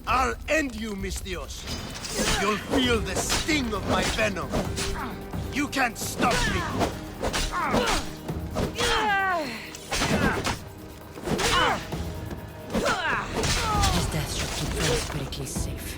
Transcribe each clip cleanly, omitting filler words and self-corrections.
I'll end you, Mystios. You'll feel the sting of my venom. You can't stop me. His death should keep Prince Pericles safe.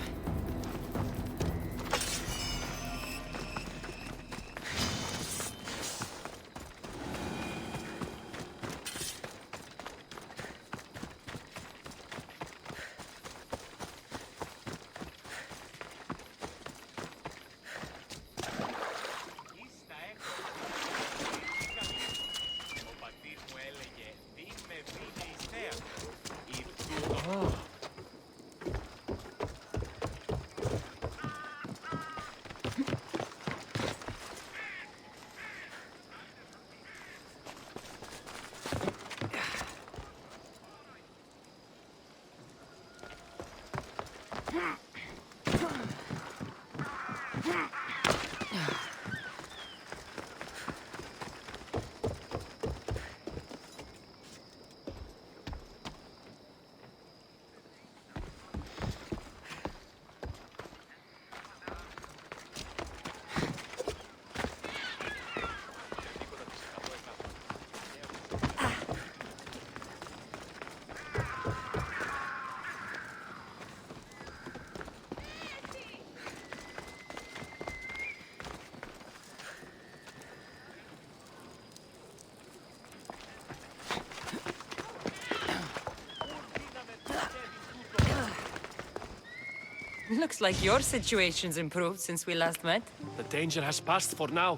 Looks like your situation's improved since we last met. The danger has passed for now.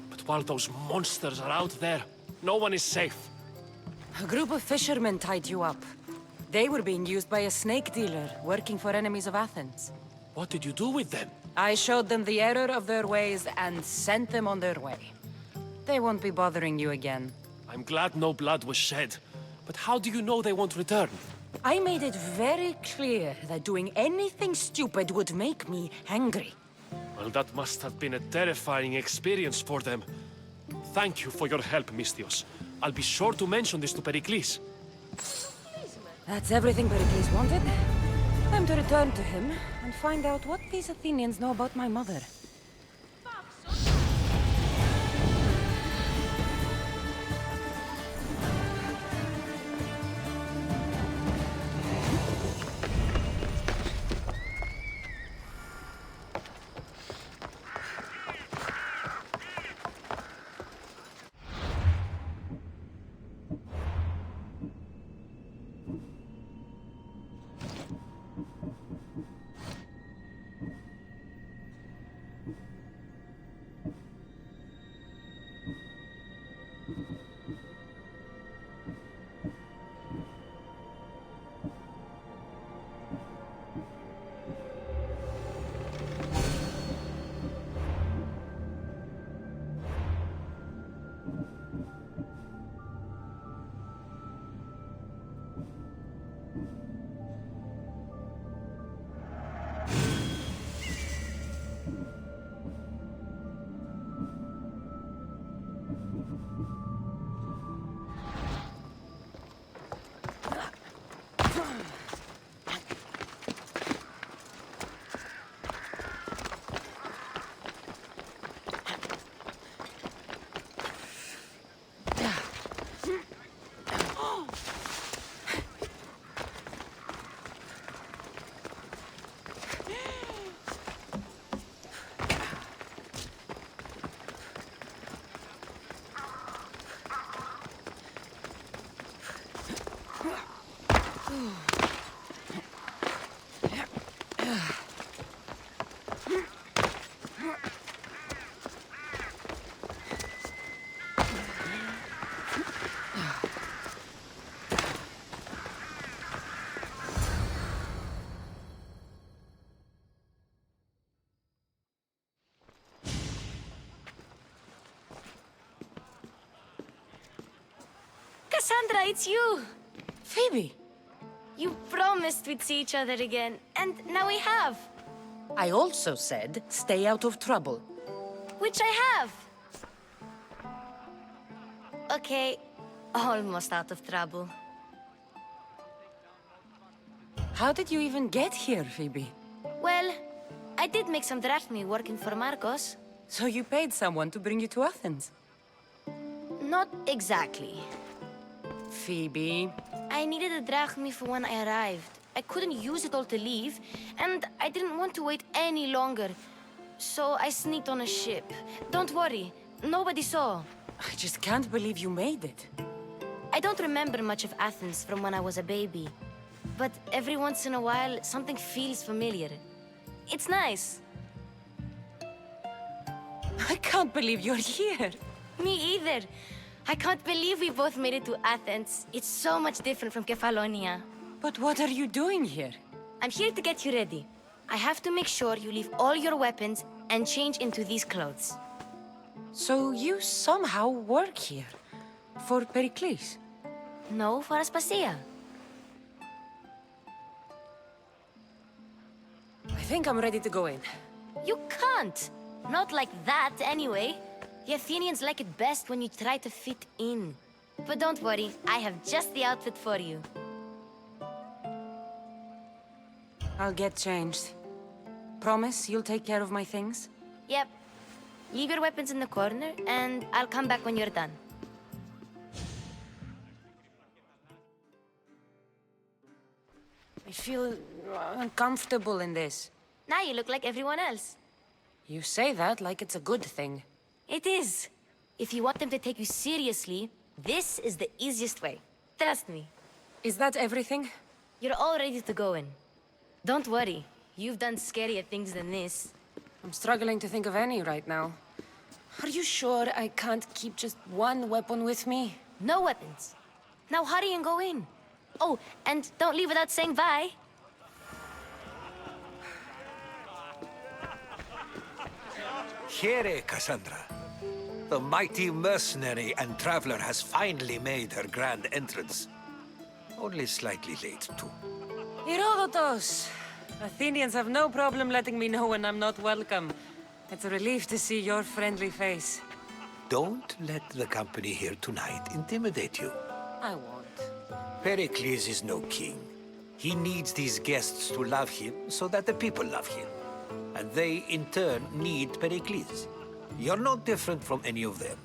But while those monsters are out there, no one is safe. A group of fishermen tied you up. They were being used by a snake dealer working for enemies of Athens. What did you do with them? I showed them the error of their ways and sent them on their way. They won't be bothering you again. I'm glad no blood was shed. But how do you know they won't return? I made it very clear that doing anything stupid would make me angry. Well, that must have been a terrifying experience for them. Thank you for your help, Misthios. I'll be sure to mention this to Pericles. That's everything Pericles wanted. Time to return to him and find out what these Athenians know about my mother. Cassandra, it's you! Phoebe! You promised we'd see each other again, and now we have. I also said, stay out of trouble. Which I have. Okay, almost out of trouble. How did you even get here, Phoebe? Well, I did make some drachmi working for Marcos. So you paid someone to bring you to Athens? Not exactly. Phoebe... I needed a drachmi for when I arrived. I couldn't use it all to leave, and I didn't want to wait any longer. So I sneaked on a ship. Don't worry, nobody saw. I just can't believe you made it. I don't remember much of Athens from when I was a baby. But every once in a while, something feels familiar. It's nice. I can't believe you're here. Me either. I can't believe we both made it to Athens. It's so much different from Kefalonia. But what are you doing here? I'm here to get you ready. I have to make sure you leave all your weapons and change into these clothes. So you somehow work here? For Pericles? No, for Aspasia. I think I'm ready to go in. You can't. Not like that, anyway. The Athenians like it best when you try to fit in. But don't worry, I have just the outfit for you. I'll get changed. Promise you'll take care of my things? Yep. Leave your weapons in the corner, and I'll come back when you're done. I feel uncomfortable in this. Now you look like everyone else. You say that like it's a good thing. It is. If you want them to take you seriously, this is the easiest way. Trust me. Is that everything? You're all ready to go in. Don't worry. You've done scarier things than this. I'm struggling to think of any right now. Are you sure I can't keep just one weapon with me? No weapons. Now hurry and go in. Oh, and don't leave without saying bye. Here, Cassandra. The mighty mercenary and traveler has finally made her grand entrance. Only slightly late, too. Herodotus! Athenians have no problem letting me know when I'm not welcome. It's a relief to see your friendly face. Don't let the company here tonight intimidate you. I won't. Pericles is no king. He needs these guests to love him so that the people love him. And they, in turn, need Pericles. You're no different from any of them.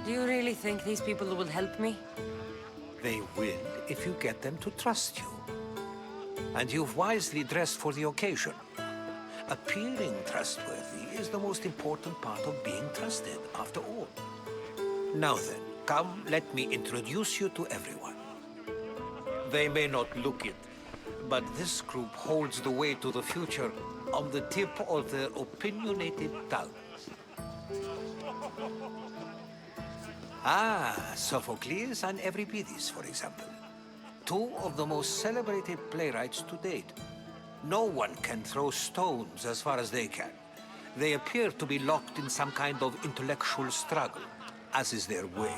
Do you really think these people will help me? They will if you get them to trust you. And you've wisely dressed for the occasion. Appearing trustworthy is the most important part of being trusted, after all. Now then, come, let me introduce you to everyone. They may not look it, but this group holds the way to the future on the tip of their opinionated tongues. Ah, Sophocles and Euripides, for example. Two of the most celebrated playwrights to date. No one can throw stones as far as they can. They appear to be locked in some kind of intellectual struggle, as is their way.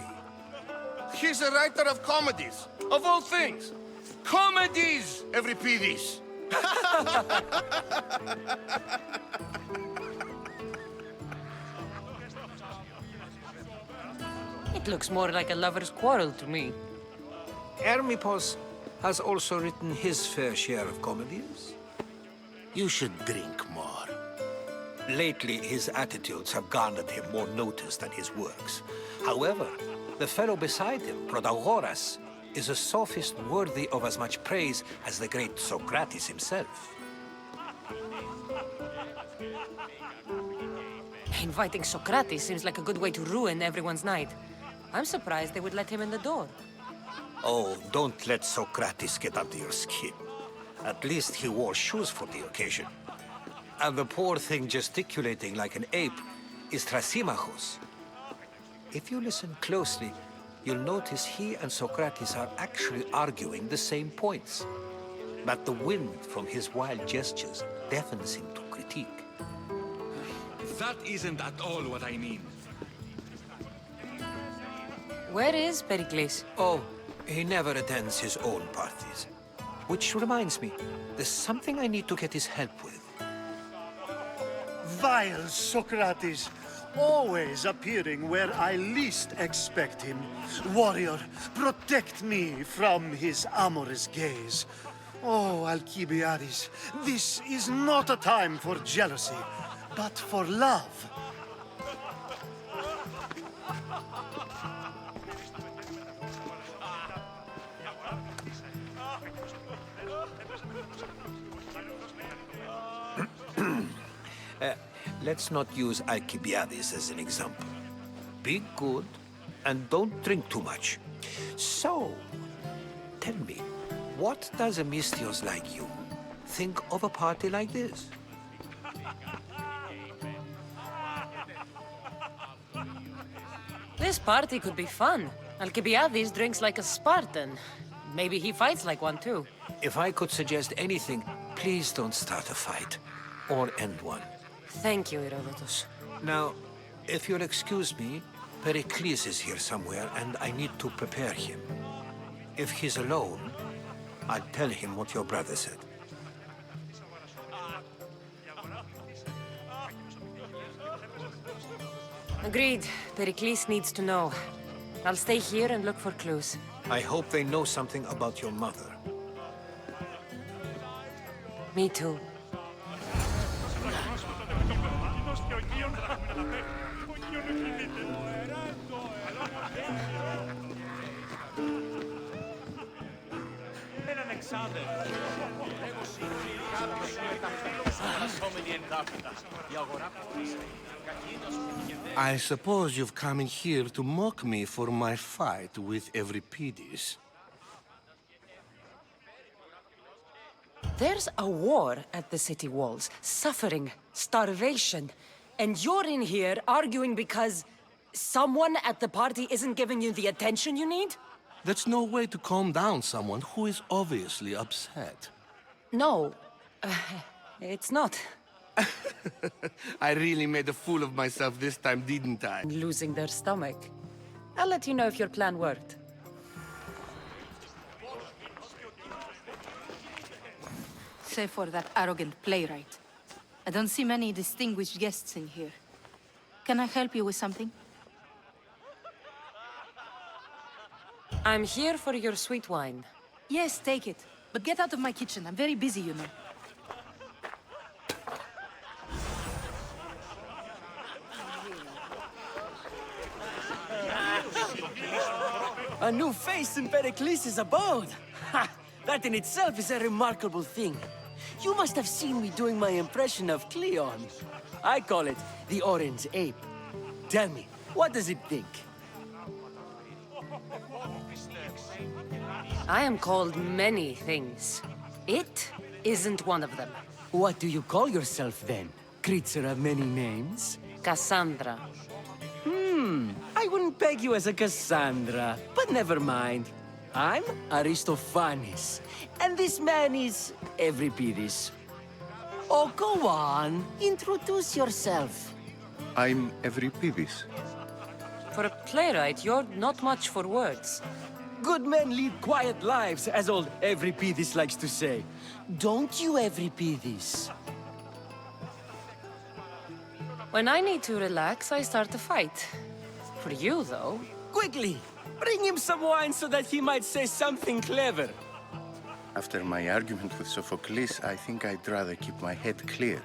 He's a writer of comedies, of all things. Comedies, Euripides! It looks more like a lover's quarrel to me. Hermippos has also written his fair share of comedies. You should drink more. Lately, his attitudes have garnered him more notice than his works. However, the fellow beside him, Protagoras, is a sophist worthy of as much praise as the great Socrates himself. Inviting Socrates seems like a good way to ruin everyone's night. I'm surprised they would let him in the door. Oh, don't let Socrates get under your skin. At least he wore shoes for the occasion. And the poor thing gesticulating like an ape is Thrasymachos. If you listen closely, you'll notice he and Socrates are actually arguing the same points. But the wind from his wild gestures deafens him to critique. That isn't at all what I mean. Where is Pericles? Oh, he never attends his own parties. Which reminds me, there's something I need to get his help with. Vile Socrates, always appearing where I least expect him. Warrior, protect me from his amorous gaze. Oh, Alcibiades, this is not a time for jealousy, but for love. Let's not use Alcibiades as an example. Be good, and don't drink too much. So, tell me, what does a Mystios like you think of a party like this? This party could be fun. Alcibiades drinks like a Spartan. Maybe he fights like one too. If I could suggest anything, please don't start a fight, or end one. Thank you, Herodotus. Now, if you'll excuse me, Pericles is here somewhere, and I need to prepare him. If he's alone, I'll tell him what your brother said. Agreed. Pericles needs to know. I'll stay here and look for clues. I hope they know something about your mother. Me too. I suppose you've come in here to mock me for my fight with Euripides. There's a war at the city walls. Suffering, starvation. And you're in here arguing because someone at the party isn't giving you the attention you need? That's no way to calm down someone who is obviously upset. No, it's not. I really made a fool of myself this time, didn't I? Losing their stomach. I'll let you know if your plan worked. Save for that arrogant playwright. I don't see many distinguished guests in here. Can I help you with something? I'm here for your sweet wine. Yes, take it. But get out of my kitchen. I'm very busy, you know. A new face in Pericles' abode! Ha! That in itself is a remarkable thing. You must have seen me doing my impression of Cleon. I call it the Orange Ape. Tell me, what does it think? I am called many things. It isn't one of them. What do you call yourself then? Creature of many names? Cassandra. I wouldn't peg you as a Cassandra, but never mind. I'm Aristophanes, and this man is Euripides. Oh, go on. Introduce yourself. I'm Euripides. For a playwright, you're not much for words. Good men lead quiet lives, as old Euripides likes to say. Don't you, Euripides? When I need to relax, I start a fight. For you, though... Quickly! Bring him some wine so that he might say something clever. After my argument with Sophocles, I think I'd rather keep my head clear.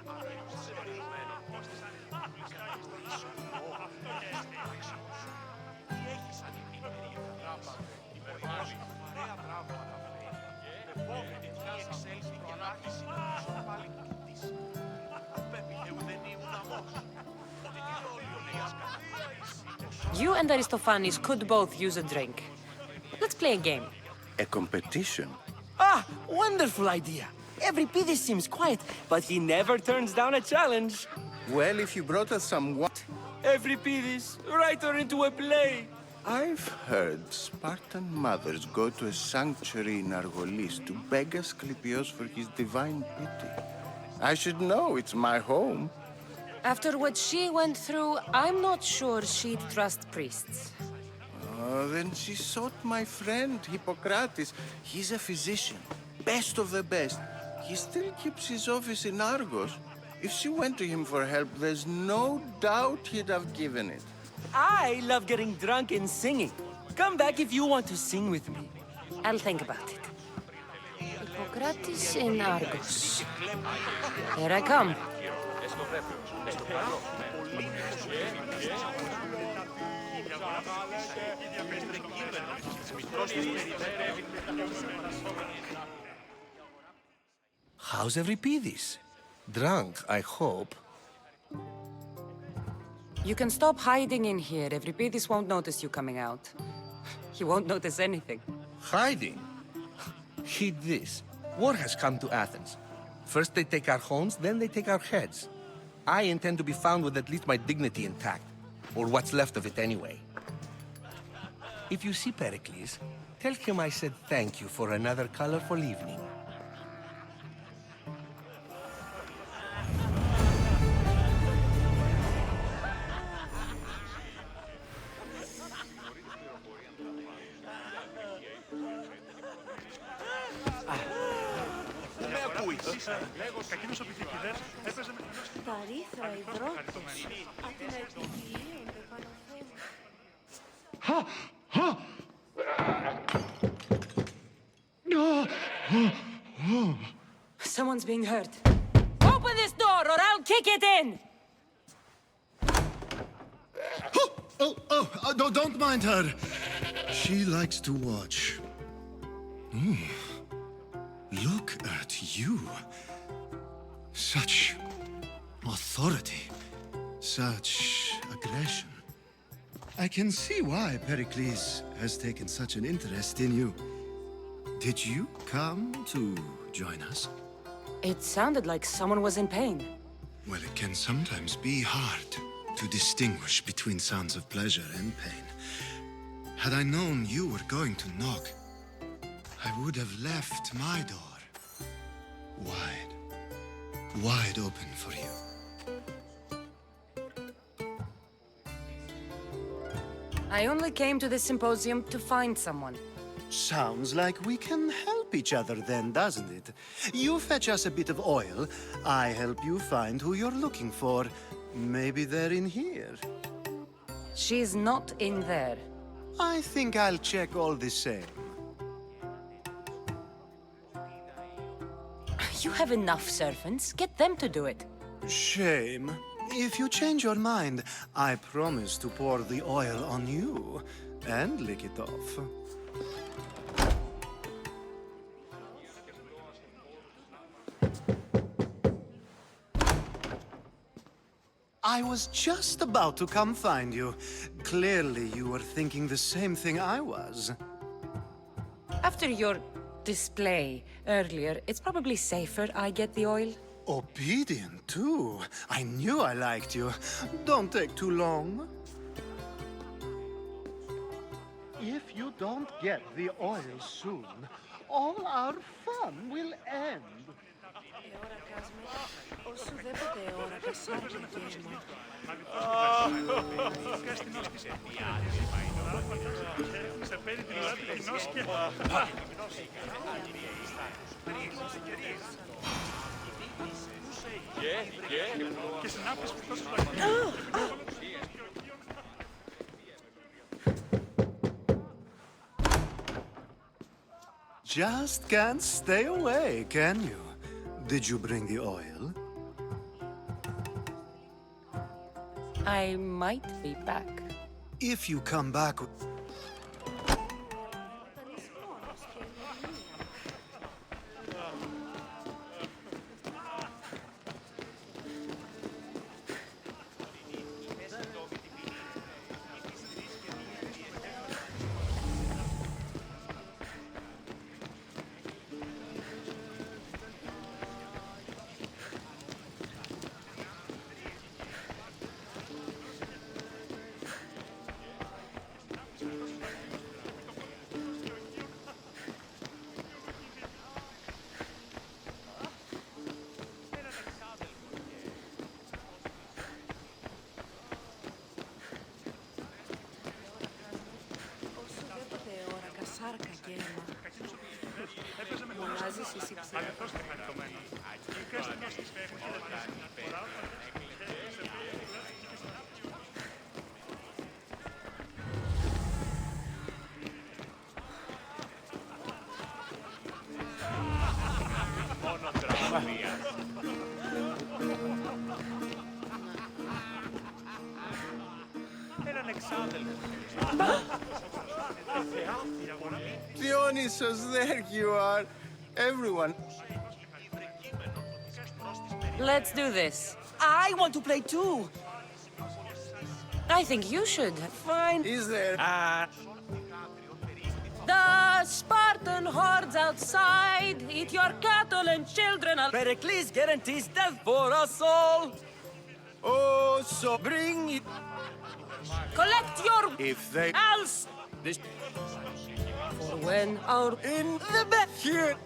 You and Aristophanes could both use a drink. Let's play a game. A competition? Ah, wonderful idea. Euripides seems quiet, but he never turns down a challenge. Well, if you brought us some what? Euripides, write her into a play. I've heard Spartan mothers go to a sanctuary in Argolis to beg Asclepios for his divine pity. I should know, it's my home. After what she went through, I'm not sure she'd trust priests. Oh, then she sought my friend, Hippocrates. He's a physician, best of the best. He still keeps his office in Argos. If she went to him for help, there's no doubt he'd have given it. I love getting drunk and singing. Come back if you want to sing with me. I'll think about it. Hippocrates in Argos. Here I come. How's Euripides? Drunk, I hope. You can stop hiding in here. Euripides won't notice you coming out. He won't notice anything. Hiding? Heed this. War has come to Athens. First they take our homes, then they take our heads. I intend to be found with at least my dignity intact. Or what's left of it anyway. If you see Pericles, tell him I said thank you for another colorful evening. Someone's being hurt. Open this door or I'll kick it in! No, don't mind her. She likes to watch. Look at you. Such authority. Such aggression. I can see why Pericles has taken such an interest in you. Did you come to join us? It sounded like someone was in pain. Well, it can sometimes be hard to distinguish between sounds of pleasure and pain. Had I known you were going to knock, I would have left my door wide open for you. I only came to this symposium to find someone. Sounds like we can help each other then, doesn't it? You fetch us a bit of oil, I help you find who you're looking for. Maybe they're in here. She's not in there. I think I'll check all the same. You have enough servants. Get them to do it. Shame. If you change your mind, I promise to pour the oil on you and lick it off. I was just about to come find you. Clearly, you were thinking the same thing I was. After your display earlier, it's probably safer I get the oil. Obedient, too. I knew I liked you. Don't take too long. If you don't get the oil soon, all our fun will end. Just can't stay away, can you? Did you bring the oil? I might be back. If you come back... Dionysus, there you are. Everyone. Let's do this. I want to play too. I think you should. Fine. Is there? The Spartan hordes outside eat your cattle and children. Pericles guarantees death for us all. Oh, so Bring it. Collect your If they... else. This For when our in the back here.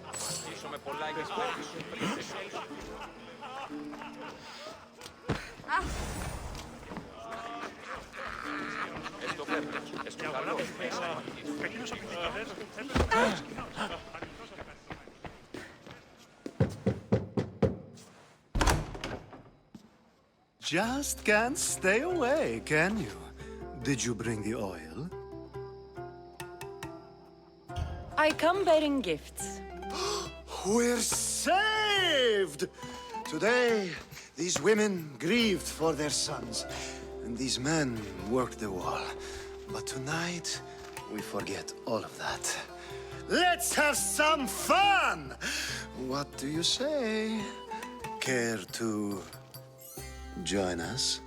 Just can't stay away, can you? Did you bring the oil? I come bearing gifts. We're saved! Today, these women grieved for their sons, and these men worked the wall. But tonight, we forget all of that. Let's have some fun! What do you say? Care to join us?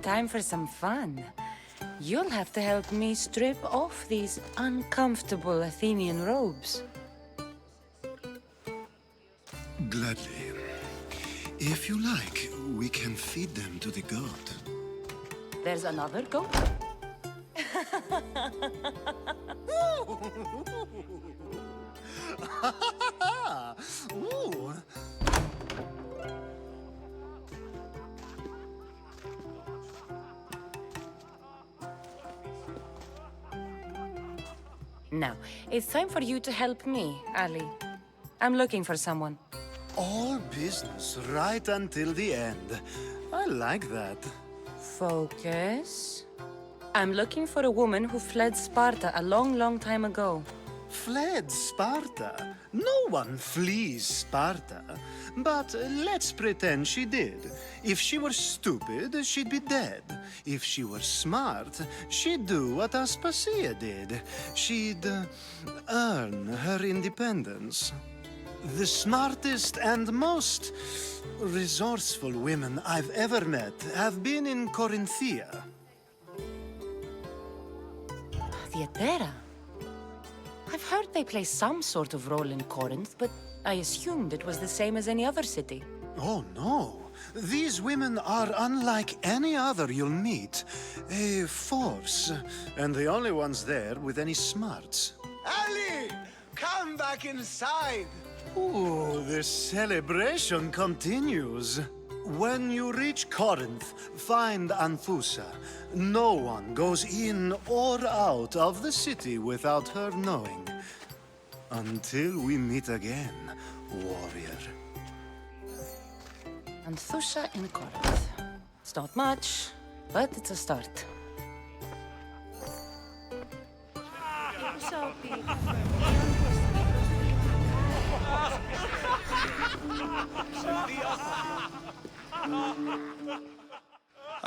Time for some fun. You'll have to help me strip off these uncomfortable Athenian robes. Gladly. If you like, we can feed them to the god. There's another goat? Ooh. Now, it's time for you to help me, Ali. I'm looking for someone. All business right until the end. I like that. Focus. I'm looking for a woman who fled Sparta a long, long time ago. Fled Sparta? No one flees Sparta. But let's pretend she did. If she were stupid, she'd be dead. If she were smart, she'd do what Aspasia did. She'd earn her independence. The smartest and most resourceful women I've ever met have been in Corinthia. Theatera? I've heard they play some sort of role in Corinth, but I assumed it was the same as any other city. Oh, no. These women are unlike any other you'll meet. A force, and the only ones there with any smarts. Ali! Come back inside! Ooh, the celebration continues. When you reach Corinth, find Anthusa. No one goes in or out of the city without her knowing. Until we meet again, warrior. Anthusa in Corinth. It's not much, but it's a start.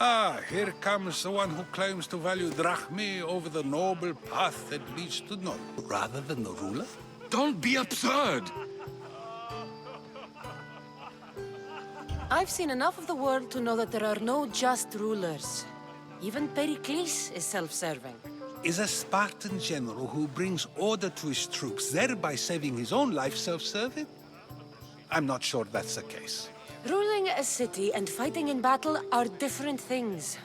Ah, here comes the one who claims to value drachmae over the noble path that leads to none, rather than the ruler. Don't be absurd! I've seen enough of the world to know that there are no just rulers. Even Pericles is self-serving. Is a Spartan general who brings order to his troops, thereby saving his own life, self-serving? I'm not sure that's the case. Ruling a city and fighting in battle are different things.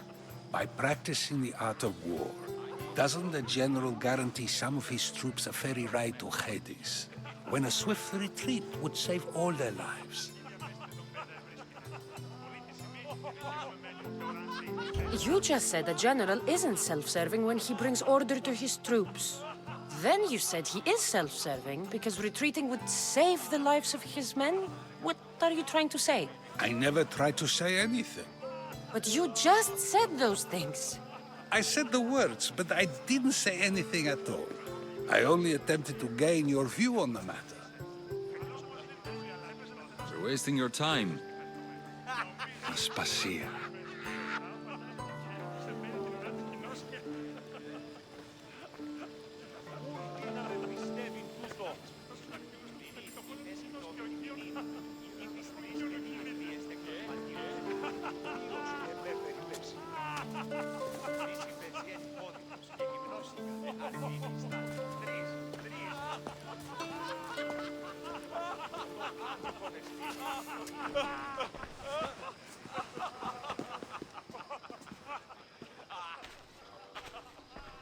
By practicing the art of war, doesn't the general guarantee some of his troops a ferry ride to Hades, when a swift retreat would save all their lives? You just said a general isn't self-serving when he brings order to his troops. Then you said he is self-serving because retreating would save the lives of his men? What are you trying to say? I never tried to say anything. But you just said those things. I said the words, but I didn't say anything at all. I only attempted to gain your view on the matter. You're wasting your time. Aspasia.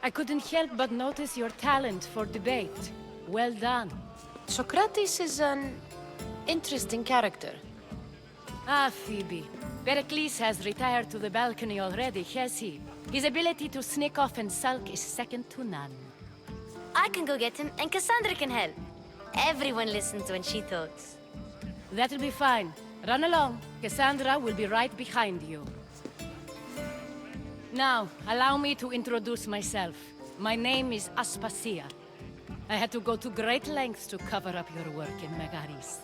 I couldn't help but notice your talent for debate. Well done. Socrates is an interesting character. Ah, Phoebe. Pericles has retired to the balcony already, has he? His ability to sneak off and sulk is second to none. I can go get him, and Cassandra can help. Everyone listens when she talks. That'll be fine. Run along. Cassandra will be right behind you. Now, allow me to introduce myself. My name is Aspasia. I had to go to great lengths to cover up your work in Megaris.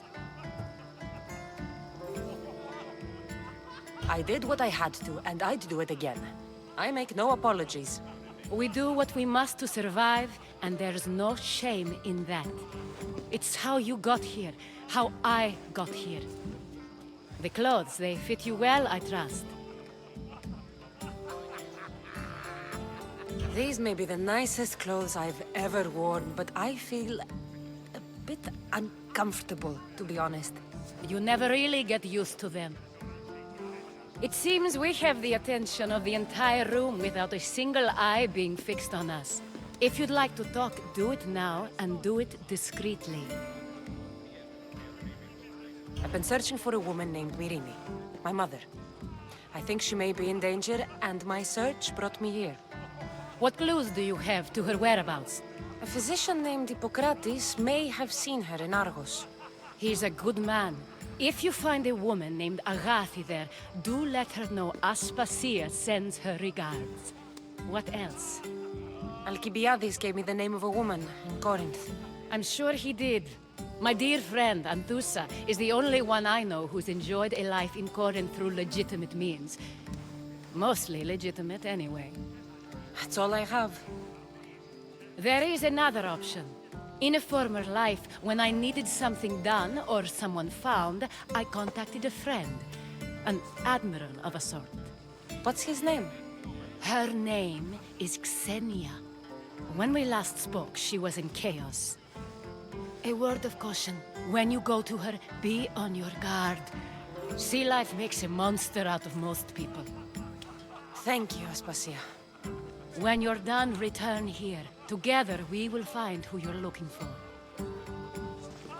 I did what I had to, and I'd do it again. I make no apologies. We do what we must to survive, and there's no shame in that. It's how you got here, how I got here. The clothes, they fit you well, I trust. These may be the nicest clothes I've ever worn, but I feel a bit uncomfortable, to be honest. You never really get used to them. It seems we have the attention of the entire room without a single eye being fixed on us. If you'd like to talk, do it now, and do it discreetly. I've been searching for a woman named Myrine, my mother. I think she may be in danger, and my search brought me here. What clues do you have to her whereabouts? A physician named Hippocrates may have seen her in Argos. He's a good man. If you find a woman named Agathi there, do let her know Aspasia sends her regards. What else? Alcibiades gave me the name of a woman in Corinth. I'm sure he did. My dear friend, Anthusa, is the only one I know who's enjoyed a life in Corinth through legitimate means. Mostly legitimate, anyway. That's all I have. There is another option. In a former life, when I needed something done or someone found, I contacted a friend. An admiral of a sort. What's his name? Her name is Xenia. When we last spoke, she was in chaos. A word of caution. When you go to her, be on your guard. Sea life makes a monster out of most people. Thank you, Aspasia. When you're done, return here. Together, we will find who you're looking for.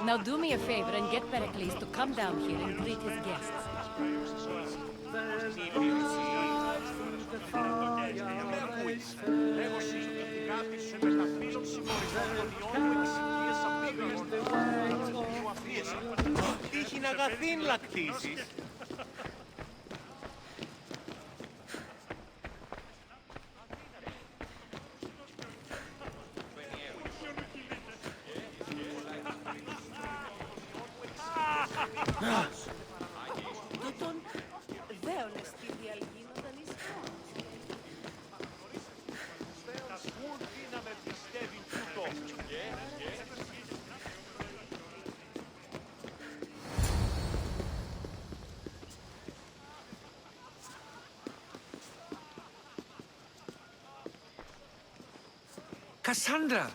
Now do me a favor and get Pericles to come down here and greet his guests. Cassandra!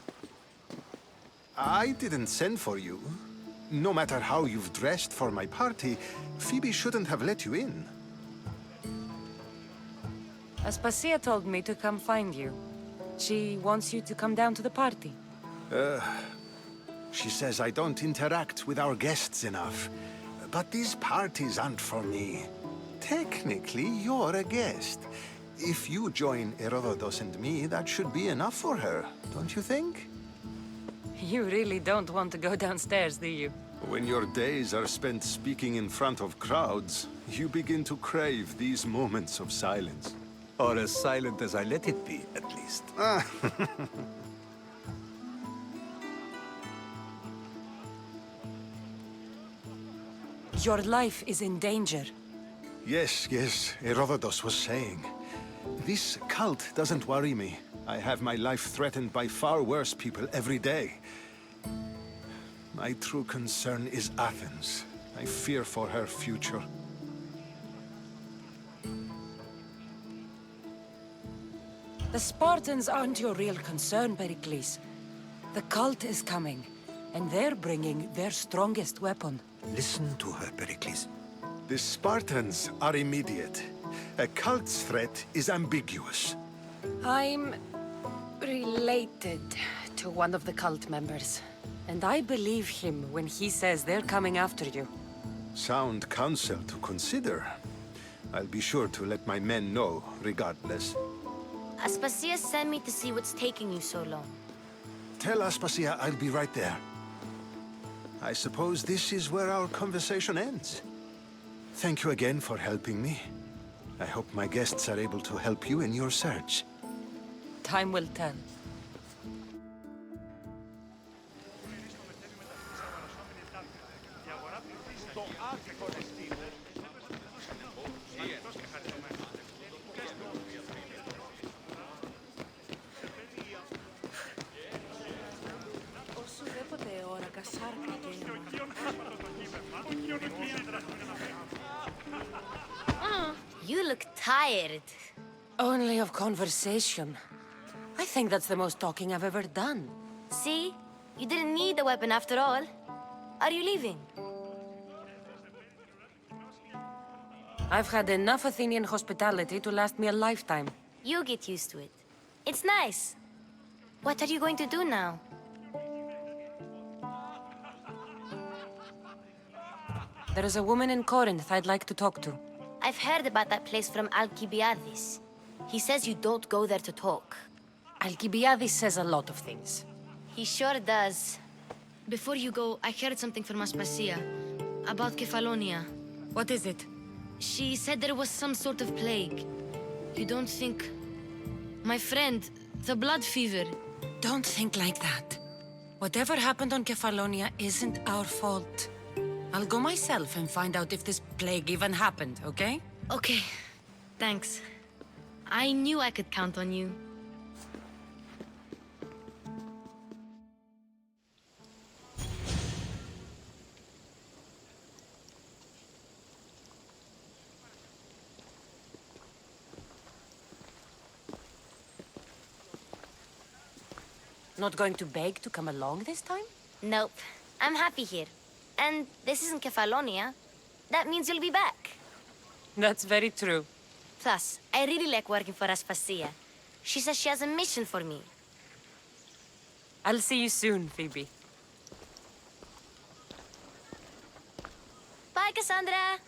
I didn't send for you. No matter how you've dressed for my party, Phoebe shouldn't have let you in. Aspasia told me to come find you. She wants you to come down to the party. She says I don't interact with our guests enough. But these parties aren't for me. Technically, you're a guest. If you join Herodotus and me, that should be enough for her, don't you think? You really don't want to go downstairs, do you? When your days are spent speaking in front of crowds, you begin to crave these moments of silence. Or as silent as I let it be, at least. Your life is in danger. Yes, Herodotus was saying. This cult doesn't worry me. I have my life threatened by far worse people every day. My true concern is Athens. I fear for her future. The Spartans aren't your real concern, Pericles. The cult is coming, and they're bringing their strongest weapon. Listen to her, Pericles. The Spartans are immediate. A cult's threat is ambiguous. I'm related to one of the cult members, and I believe him when he says they're coming after you. Sound counsel to consider. I'll be sure to let my men know, regardless. Aspasia sent me to see what's taking you so long. Tell Aspasia I'll be right there. I suppose this is where our conversation ends. Thank you again for helping me. I hope my guests are able to help you in your search. Time will tell. You look tired. Only of conversation. I think that's the most talking I've ever done. See? You didn't need the weapon after all. Are you leaving? I've had enough Athenian hospitality to last me a lifetime. You get used to it. It's nice. What are you going to do now? There is a woman in Corinth I'd like to talk to. I've heard about that place from Alcibiades. He says you don't go there to talk. Alcibiades says a lot of things. He sure does. Before you go, I heard something from Aspasia about Kefalonia. What is it? She said there was some sort of plague. You don't think... My friend, the blood fever. Don't think like that. Whatever happened on Kefalonia isn't our fault. I'll go myself and find out if this plague even happened, okay? Okay, thanks. I knew I could count on you. Not going to beg to come along this time? Nope. I'm happy here. And this isn't Kefalonia. That means you'll be back. That's very true. Plus, I really like working for Aspasia. She says she has a mission for me. I'll see you soon, Phoebe. Bye, Cassandra!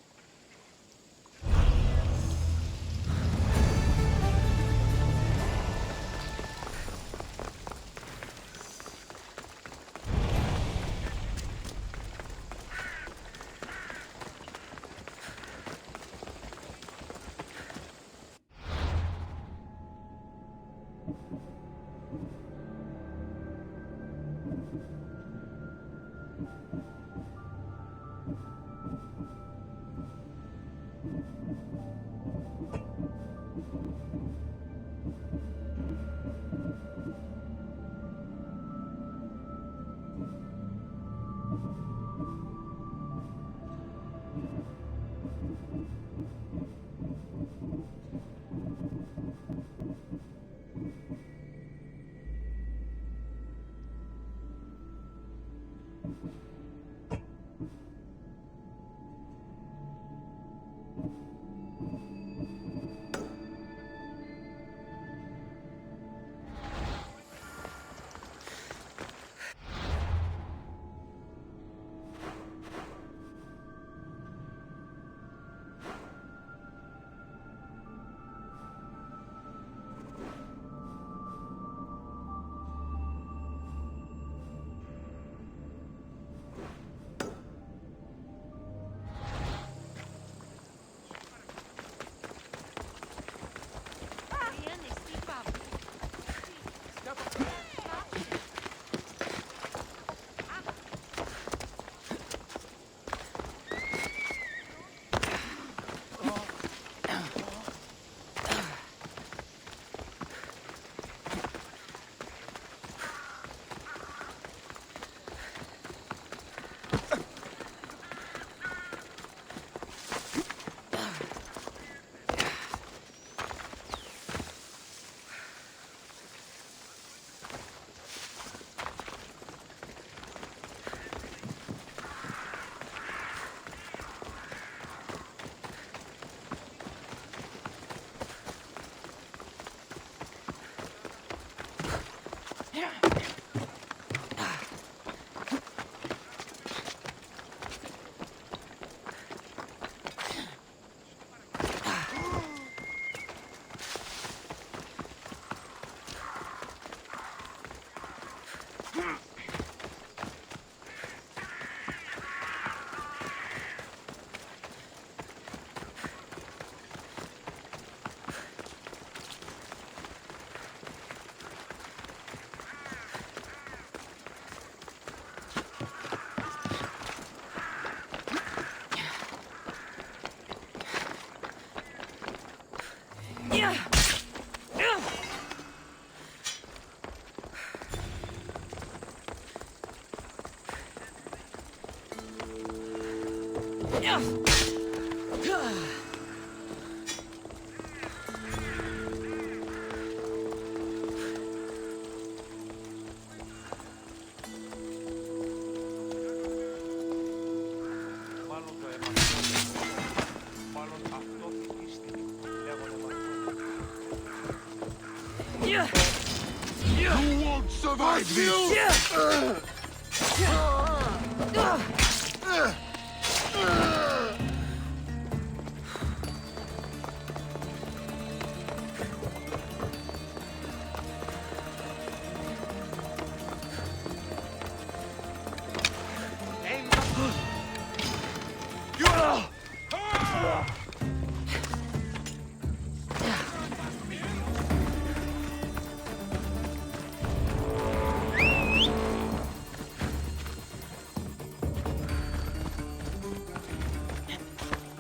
You won't survive this!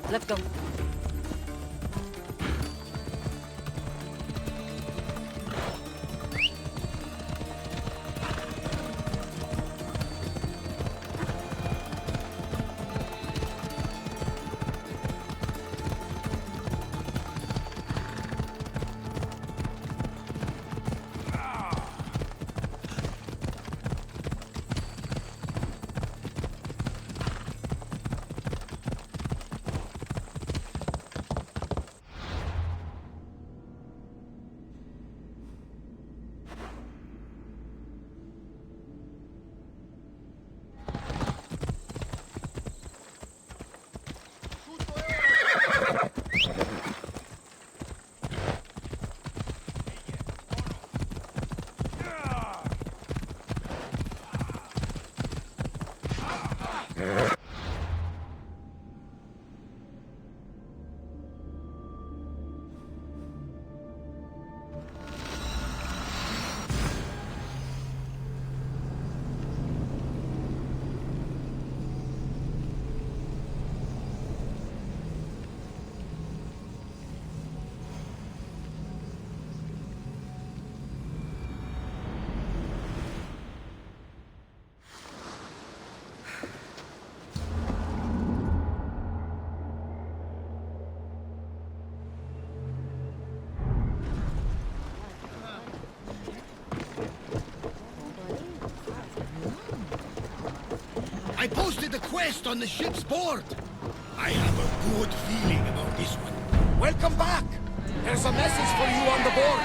Let's go. I posted a quest on the ship's board. I have a good feeling about this one. Welcome back! There's a message for you on the board.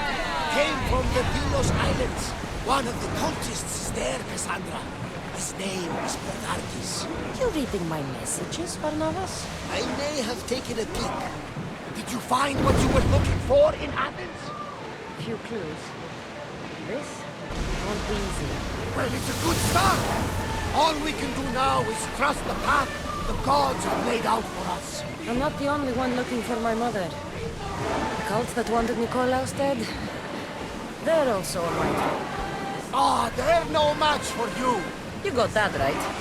Came from the Pilos Islands. One of the cultists is there, Cassandra. His name is Pratik. You reading my messages, Barnabas? I may have taken a peek. Did you find what you were looking for in Athens? Few clues. This won't be easy. Well, it's a good start. All we can do now is trust the path the gods have laid out for us. I'm not the only one looking for my mother. The cult that wanted Nikolaus dead, they're also on my trail. Ah, they're no match for you. You got that right.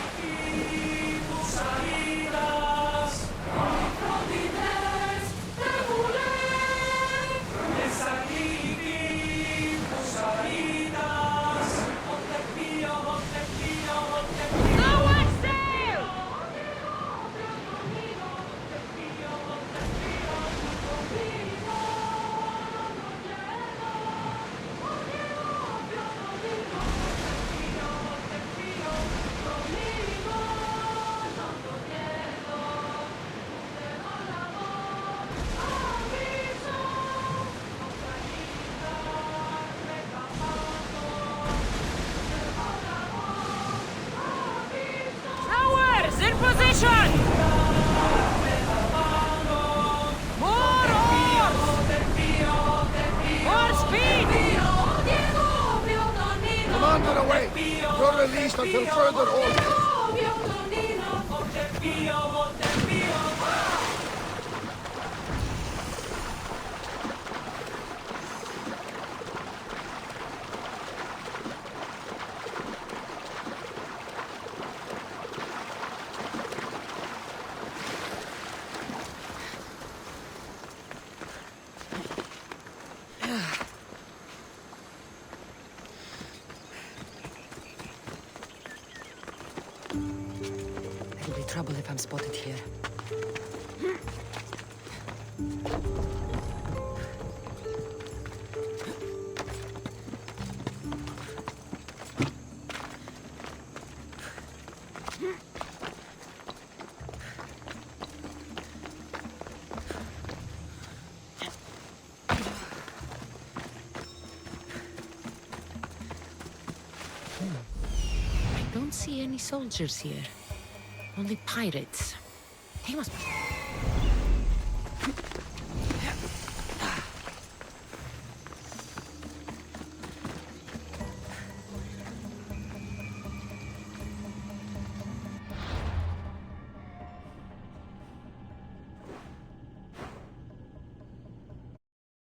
In position! More oars! More speed! Commander away! You're released until further orders. There'll be trouble if I'm spotted here. I don't see any soldiers here. Only pirates. They must be...